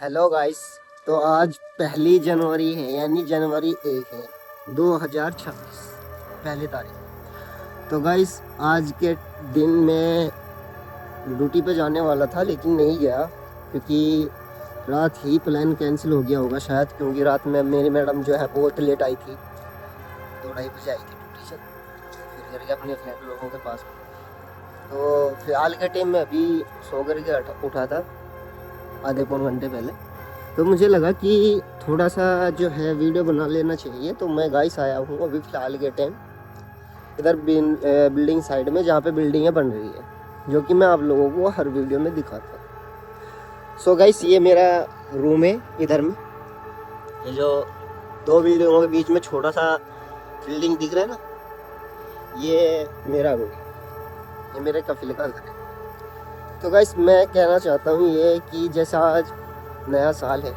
Hello guys. तो आज 1 जनवरी है, यानी जनवरी 1 है 2026, पहली तारीख। तो गाइस आज के दिन में ड्यूटी पे जाने वाला था लेकिन नहीं गया, क्योंकि रात ही प्लान कैंसिल हो गया होगा शायद, क्योंकि रात में मेरी मैडम जो है बहुत लेट आई थी। 2-2:30 बजे आई थी ड्यूटी से, फिर करके अपने फ्रेंड लोगों के पास। तो फिलहाल के टाइम में अभी सो करके उठा था आधे पौन घंटे पहले। तो मुझे लगा कि थोड़ा सा जो है वीडियो बना लेना चाहिए, तो मैं गाइस आया हूँ अभी फ़िलहाल के टाइम इधर बिल्डिंग साइड में, जहाँ पे बिल्डिंगें बन रही है, जो कि मैं आप लोगों को हर वीडियो में दिखाता हूँ। सो गाइस ये मेरा रूम है। इधर में ये जो 2 बिल्डिंगों के बीच में छोटा सा बिल्डिंग दिख रहा है ना, ये मेरा रूम, ये मेरे कफिल का घर है। तो गाइस मैं कहना चाहता हूँ ये कि जैसा आज नया साल है,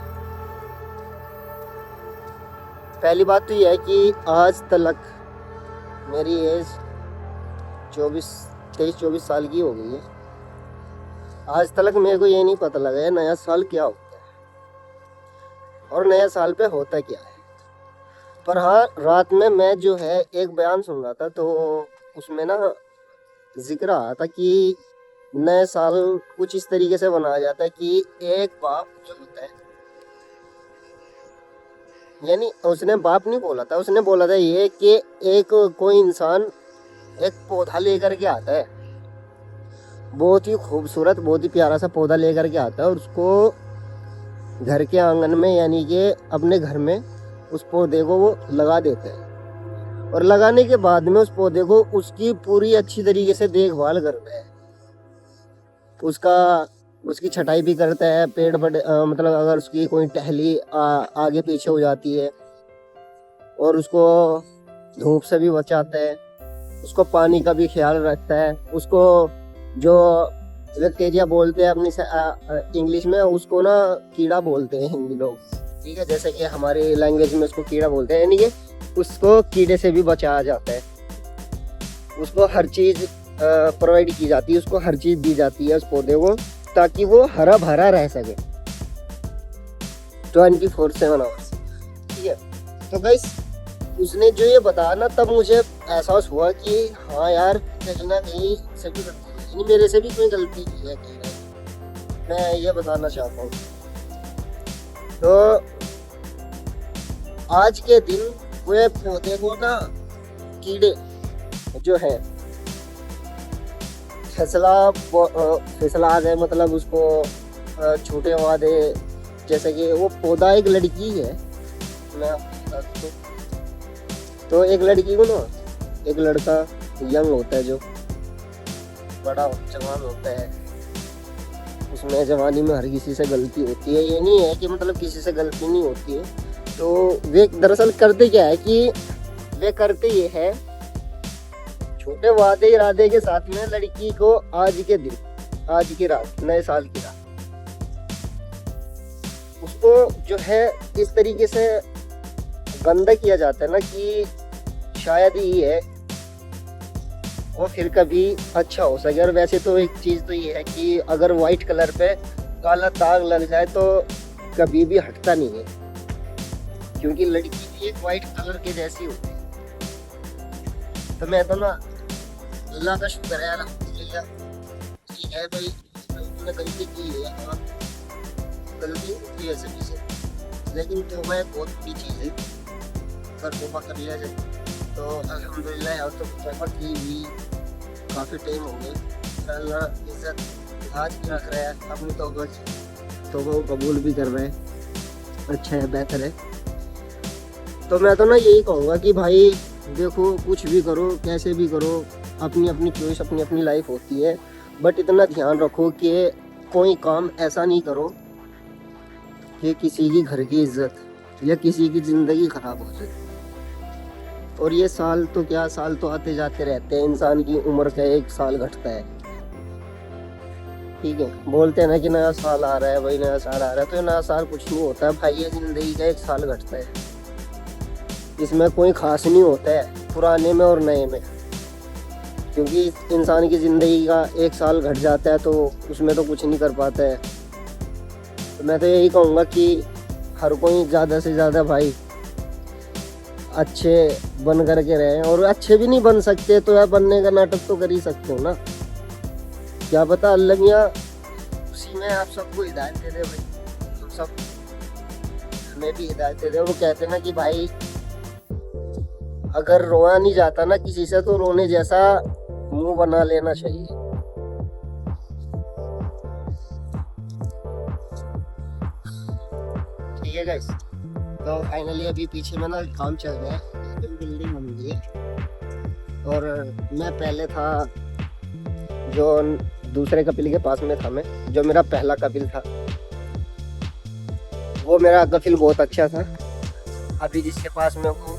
पहली बात तो यह है कि आज तक मेरी एज 23-24 साल की हो गई है। आज तक मेरे को ये नहीं पता लगा है नया साल क्या होता है और नया साल पे होता क्या है। पर हाँ, रात में मैं जो है एक बयान सुन रहा था, तो उसमें ना जिक्र आया था कि नए साल कुछ इस तरीके से बनाया जाता है कि एक बाप जो होता है, यानी उसने बाप नहीं बोला था, उसने बोला था ये कि एक कोई इंसान एक पौधा लेकर के आता है, बहुत ही खूबसूरत बहुत ही प्यारा सा पौधा लेकर के आता है, और उसको घर के आंगन में यानी कि अपने घर में उस पौधे को वो लगा देता है, और लगाने के बाद में उस पौधे को उसकी पूरी अच्छी तरीके से देखभाल करता है, उसकी छटाई भी करता है। पेड़ बड़े मतलब अगर उसकी कोई टहली आगे पीछे हो जाती है, और उसको धूप से भी बचाता है, उसको पानी का भी ख्याल रखता है, उसको जो बैक्टीरिया बोलते हैं अपनी इंग्लिश में, उसको ना कीड़ा बोलते हैं हिंदी लोग, ठीक है, जैसे कि हमारी लैंग्वेज में उसको कीड़ा बोलते हैं, यानी कि उसको कीड़े से भी बचाया जाता है, उसको हर चीज़ प्रोवाइड की जाती है, उसको हर चीज़ दी जाती है उस पौधे को, ताकि वो हरा भरा रह सके 24/7 आवर्स, ठीक है। तो गाइस उसने जो ये बताया ना, तब मुझे एहसास हुआ कि हाँ यार, कहीं ना कहीं सभी गलती, मेरे से भी कोई गलती की है कहीं ना, मैं ये बताना चाहता हूँ। तो आज के दिन वो पौधे को ना कीड़े जो है फिसला दे, मतलब उसको छूटे हुआ दे, जैसे कि वो पौधा एक लड़की है, मैं तो एक लड़की को ना, एक लड़का यंग होता है जो बड़ा जवान होता है, उसमें जवानी में हर किसी से गलती होती है, ये नहीं है कि मतलब किसी से गलती नहीं होती है। तो वे दरअसल करते क्या है कि वे करते ये है, छोटे वादे इरादे के साथ में लड़की को आज के दिन, आज की रात, नए साल की रात, उसको जो है इस तरीके से गंदा किया जाता है ना कि शायद ही है वो फिर कभी अच्छा हो सके। और वैसे तो एक चीज़ तो ये है कि अगर वाइट कलर पे काला दाग लग जाए तो कभी भी हटता नहीं है, क्योंकि लड़की भी एक वाइट कलर के जैसी होती है। तो मैं तो ना अल्लाह का शुक्र है, अल्हम्दुलिल्लाह, ठीक है भाई, तुमने गलती की है, हाँ गलती होती है सभी से, लेकिन तौबा एक बहुत बड़ी चीज़ है, अगर तौबा कर लिया जाए तो अल्हम्दुलिल्लाह। और तो तौबा की हुई काफ़ी टाइम हो गए, अल्लाह इज्जत आज भी रख रहा है, अपनी तौबा को कबूल भी कर रहा है, अच्छा है, बेहतर है। तो मैं तो ना यही कहूँगा कि भाई देखो, कुछ भी करो, कैसे भी करो, अपनी अपनी चॉइस, अपनी अपनी लाइफ होती है, बट इतना ध्यान रखो कि कोई काम ऐसा नहीं करो कि किसी की घर की इज्जत या किसी की ज़िंदगी ख़राब हो जाए। और ये साल तो क्या, साल तो आते जाते रहते हैं, इंसान की उम्र का 1 साल घटता है, ठीक है। बोलते हैं ना कि नया साल आ रहा है भाई, नया साल आ रहा है, तो नया साल कुछ नहीं होता है भाई, ये ज़िंदगी का 1 साल घटता है, इसमें कोई ख़ास नहीं होता है पुराने में और नए में, क्योंकि इंसान की ज़िंदगी का 1 साल घट जाता है तो उसमें तो कुछ नहीं कर पाता है। मैं तो यही कहूँगा कि हर कोई ज़्यादा से ज़्यादा भाई अच्छे बन करके रहे, और अच्छे भी नहीं बन सकते तो यार बनने का नाटक तो कर ही सकते हो ना। क्या पता अल्लाह मियाँ उसी में आप सबको हिदायत दे दे भाई, तुम सब हमें भी हिदायत दे दे। वो कहते ना कि भाई अगर रोया नहीं जाता ना किसी से तो रोने जैसा मुंह बना लेना चाहिए। ठीक है गाइस, तो फाइनली अभी पीछे में ना काम चल रहा है, बिल्डिंग बन गई है। और मैं पहले था जो दूसरे कपिल के पास में था, मैं जो मेरा पहला कपिल था वो मेरा कपिल बहुत अच्छा था। अभी जिसके पास में हूँ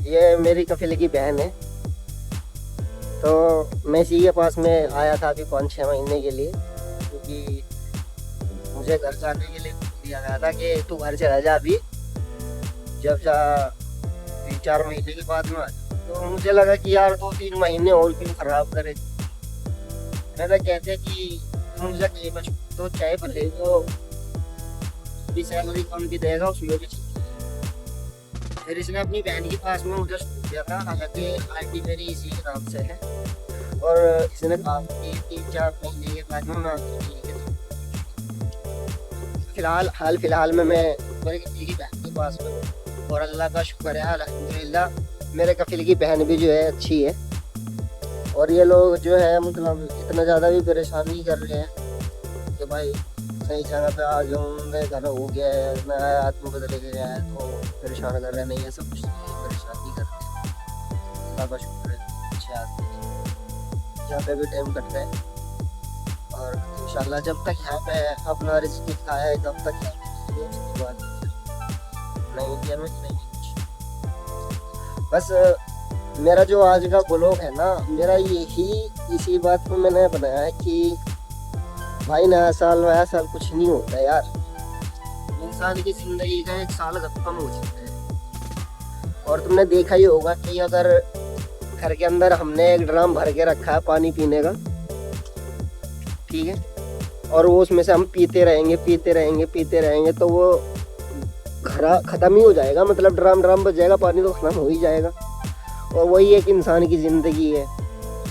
ये मेरी कपिल की बहन है। तो मैं इसी के पास में आया था अभी 5-6 महीने के लिए, क्योंकि मुझे घर जाने के लिए दिया गया था कि तू घर चला जा अभी, जब जा 3-4 महीने के बाद में। तो मुझे लगा कि यार 2-3 महीने और क्यों खराब करे। मैंने कहते कि मुझे कहीं बच तो चाहे भले तो सैलरी कम भी देगा उसमें भी। फिर इसने अपनी बहन के पास में मुझे छोड़ दिया था, हालांकि आईडी मेरी इसी के नाम से है। और इसने कहा कि 3-4 महीने के बाद में फिलहाल में मैं मेरे कफिल की बहन के पास में, और अल्लाह का शुक्र है अल्हम्दुलिल्लाह मेरे कफिल की बहन भी जो है अच्छी है। और ये लोग जो है मतलब इतना ज़्यादा भी परेशान नहीं कर रहे हैं कि भाई सही जगह पे आ जाऊँ, मैं घर हो गया है, मैं आदमी बदल गया है तो परेशान कर रहे नहीं है। सब कुछ परेशान नहीं करते, अल्लाह का शुक्र है अच्छे आदमी जहाँ पे भी टाइम कट रहा है। और इंशाल्लाह जब तक यहाँ पे अपना रिस्क खाया है तब तक नहीं किया मैं नहीं कुछ। बस मेरा जो आज का ब्लॉग है ना, मेरा यही इसी बात को मैंने बनाया है कि भाई नया साल कुछ नहीं होता यार। इंसान की जिंदगी का 1 साल खत्म हो जाता है। और तुमने देखा ही होगा कि अगर घर के अंदर हमने एक ड्रम भर के रखा है पानी पीने का, ठीक है, और वो उसमें से हम पीते रहेंगे तो वो घर खत्म ही हो जाएगा, मतलब ड्रम बच जाएगा, पानी तो खत्म हो ही जाएगा। और वही एक इंसान की ज़िंदगी है,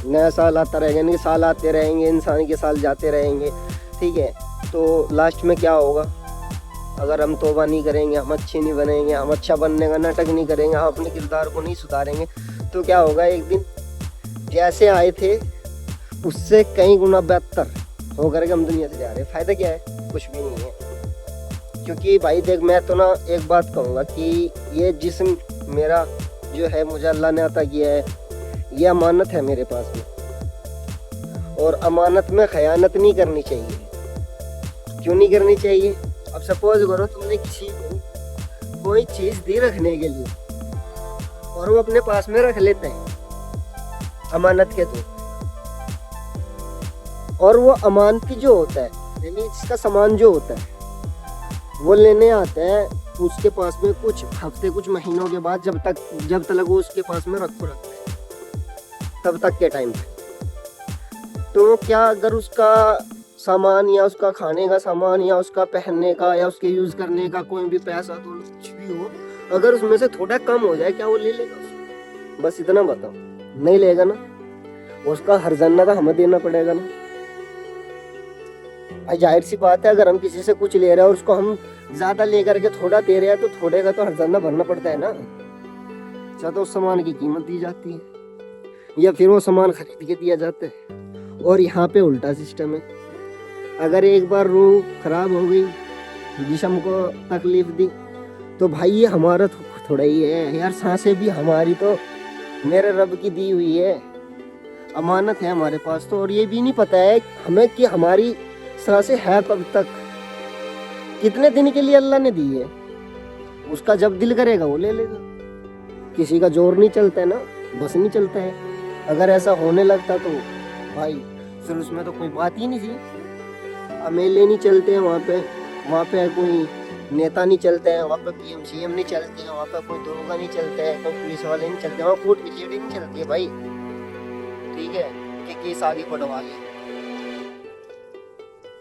नया साल आता रहेगा, नहीं साल आते रहेंगे, इंसान के साल जाते रहेंगे, ठीक है। तो लास्ट में क्या होगा, अगर हम तौबा नहीं करेंगे, हम अच्छे नहीं बनेंगे, हम अच्छा बनने का नाटक नहीं करेंगे, हम अपने किरदार को नहीं सुधारेंगे, तो क्या होगा, एक दिन जैसे आए थे उससे कई गुना बेहतर होकर के हम दुनिया से जा रहे हैं। फ़ायदा क्या है, कुछ भी नहीं है। क्योंकि भाई देख, मैं तो ना एक बात कहूँगा कि ये जिस्म मेरा जो है मुझे अल्लाह ने अता किया है, ये अमानत है मेरे पास में, और अमानत में खयानत नहीं करनी चाहिए। क्यों नहीं करनी चाहिए? अब सपोज करो तुमने किसी को कोई चीज़ दी रखने के लिए और वो अपने पास में रख लेते हैं अमानत के तौर, और वो अमानती जो होता है यानी इसका सामान जो होता है वो लेने आता है उसके पास में कुछ हफ्ते कुछ महीनों के बाद, जब तक वो उसके पास में रखता है तब तक के टाइम पे। तो क्या अगर उसका सामान या उसका खाने का सामान या उसका पहनने का या उसके यूज़ करने का कोई भी पैसा तो कुछ भी हो, अगर उसमें से थोड़ा कम हो जाए, क्या वो ले लेगा उसको? बस इतना बताओ, नहीं लेगा ना, उसका हर्जाना तो हमें देना पड़ेगा ना। भाई जाहिर सी बात है, अगर हम किसी से कुछ ले रहे हैं और उसको हम ज़्यादा लेकर के थोड़ा दे रहे हैं तो थोड़े का तो हर्जाना भरना पड़ता है ना। चाहे तो उस सामान की कीमत दी जाती है या फिर वो सामान खरीद के दिया जाता है। और यहाँ पे उल्टा सिस्टम है, अगर एक बार रूह खराब हो गई, जिस्म को तकलीफ दी, तो भाई ये हमारा थोड़ा ही है यार, सांसें भी हमारी तो मेरे रब की दी हुई है, अमानत है हमारे पास तो। और ये भी नहीं पता है हमें कि हमारी सांसें है कब तक, कितने दिन के लिए अल्लाह ने दी है, उसका जब दिल करेगा वो ले लेगा। किसी का जोर नहीं चलता है ना, बस नहीं चलता है। अगर ऐसा होने लगता तो भाई फिर उसमें तो कोई बात ही नहीं थी। एमएलए नहीं चलते हैं वहाँ पे कोई नेता नहीं चलते हैं, वहाँ पे पीएम सीएम नहीं चलते हैं, वहाँ पे कोई दरोगा नहीं चलते हैं, कोई पुलिस वाले नहीं चलते हैं, वहाँ कोर्ट कचहरी नहीं चलती है भाई, ठीक है, कि केस आगे बढ़वा ले।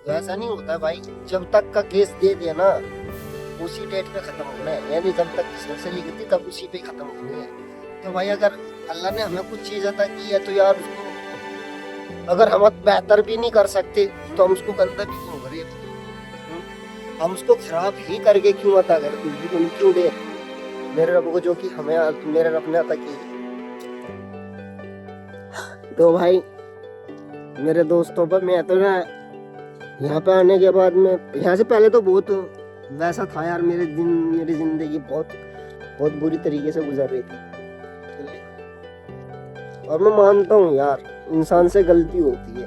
वैसा नहीं होता भाई, जब तक का केस दे दिया ना उसी डेट पे खत्म होना है, यानी जब तक किस्मत से लिखी थी तब उसी पे खत्म होनी है। तो भाई अगर अल्लाह ने हमें कुछ चीज अता की है तो यार उसको अगर हम बेहतर भी नहीं कर सकते तो हम उसको गंदा भी क्यों करें, हम उसको खराब ही करके क्यों अता करते, क्यों दे मेरे रब को जो कि हमें मेरे रब ने अता की। तो भाई मेरे दोस्तों पर मैं तो ना यहाँ पे आने के बाद में, यहाँ से पहले तो बहुत वैसा था यार, मेरी जिंदगी बहुत बहुत बुरी तरीके से गुजर रही थी। और मैं मानता हूँ यार इंसान से गलती होती है,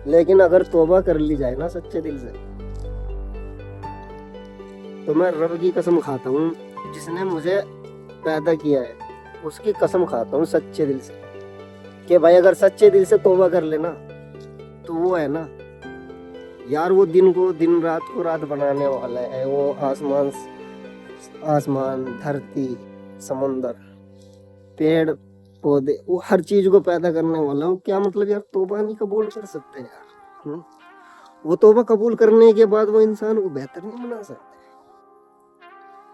लेकिन अगर तौबा कर ली जाए ना सच्चे दिल से, तो मैं रब की कसम खाता हूँ जिसने मुझे पैदा किया है उसकी कसम खाता हूँ सच्चे दिल से कि भाई अगर सच्चे दिल से तौबा कर लेना तो वो है ना यार, वो दिन को दिन, रात को रात बनाने वाला है। वो आसमान, धरती, समंदर, पेड़ पौधे, वो हर चीज को पैदा करने वाला है। क्या मतलब यार, तौबा नहीं कबूल कर सकते यार? वो तौबा कबूल करने के बाद वो इंसान को बेहतर नहीं बना सकता?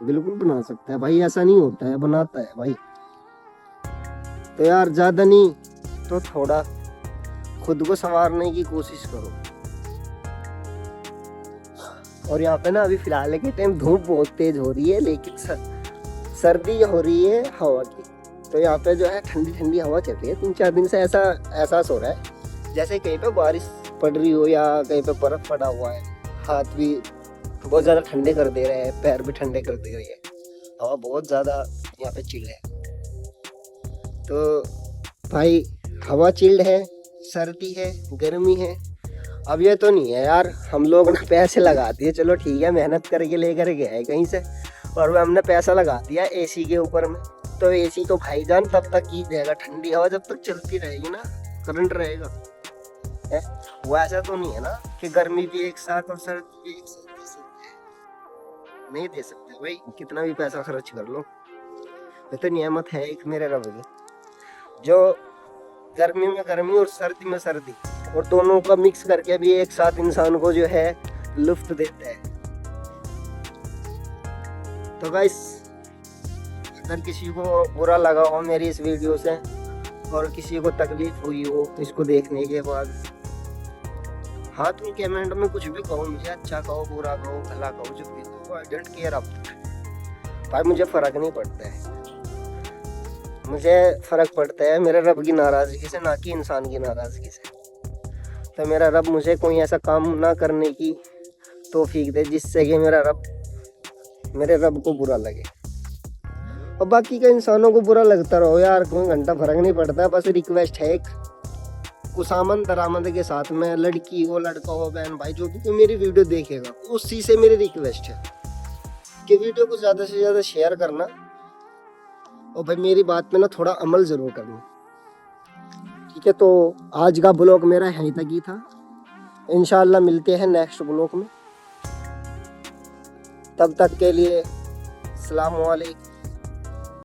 बिल्कुल बना सकता है भाई, ऐसा नहीं होता है, बनाता है भाई। तो यार ज्यादा नहीं तो थोड़ा खुद को संवारने की कोशिश करो। और यहाँ पे ना अभी फिलहाल के टाइम धूप बहुत तेज हो रही है, लेकिन सर्दी हो रही है हवा की। तो यहाँ पे जो है ठंडी ठंडी हवा चल रही है। 3-4 दिन से ऐसा एहसास हो रहा है जैसे कहीं पे बारिश पड़ रही हो या कहीं पे बर्फ पड़ा हुआ है। हाथ भी बहुत ज़्यादा ठंडे कर दे रहे हैं, पैर भी ठंडे कर दे रही है, हवा बहुत ज़्यादा यहाँ पे चिल्ड है। तो भाई हवा चिल्ड है, सर्दी है, गर्मी है। अब ये तो नहीं है यार हम लोग ना पैसे लगा दिए, चलो ठीक है मेहनत करके लेकर गए कहीं से, और हमने पैसा लगा दिया एसी के ऊपर में। तो एसी तो भाईजान तब तक ही देगा ठंडी हवा जब तक चलती रहेगी ना, करंट रहेगा। वो ऐसा तो नहीं है ना कि गर्मी भी एक साथ और सर्दी भी एक साथ दे सकते हैं, नहीं दे सकते भाई, कितना भी पैसा खर्च कर लो। ये तो नियामत है एक मेरे रब की, जो गर्मी में गर्मी और सर्दी में सर्दी और दोनों का मिक्स करके भी एक साथ इंसान को जो है लुफ्त देता है। तो गाइस अगर किसी को बुरा लगा हो मेरी इस वीडियो से और किसी को तकलीफ हुई हो इसको देखने के बाद, हाँ तुम कमेंट में कुछ भी कहो, मुझे अच्छा कहो, बुरा कहो, भला कहो, जो भी कहो, आई डोंट केयर। अब भाई मुझे फर्क नहीं पड़ता है, मुझे फर्क पड़ता है मेरे रब की नाराजगी से, ना कि इंसान की नाराजगी से। तो मेरा रब मुझे कोई ऐसा काम ना करने की तौफीक दे जिससे कि मेरे रब को बुरा लगे। और बाकी के इंसानों को बुरा लगता रहो यार, कोई घंटा फर्क नहीं पड़ता। बस रिक्वेस्ट है एक, कुसामन दरामद के साथ में, लड़की हो लड़का हो बहन भाई जो भी कोई मेरी वीडियो देखेगा उसी से मेरी रिक्वेस्ट है कि वीडियो को ज़्यादा से ज़्यादा शेयर करना, और भाई मेरी बात पे ना थोड़ा अमल ज़रूर करना, ठीक है। तो आज का ब्लॉग मेरा यहीं तक ही था, इंशाल्लाह मिलते हैं नेक्स्ट ब्लॉग में। तब तक के लिए अस्सलाम वालेकुम।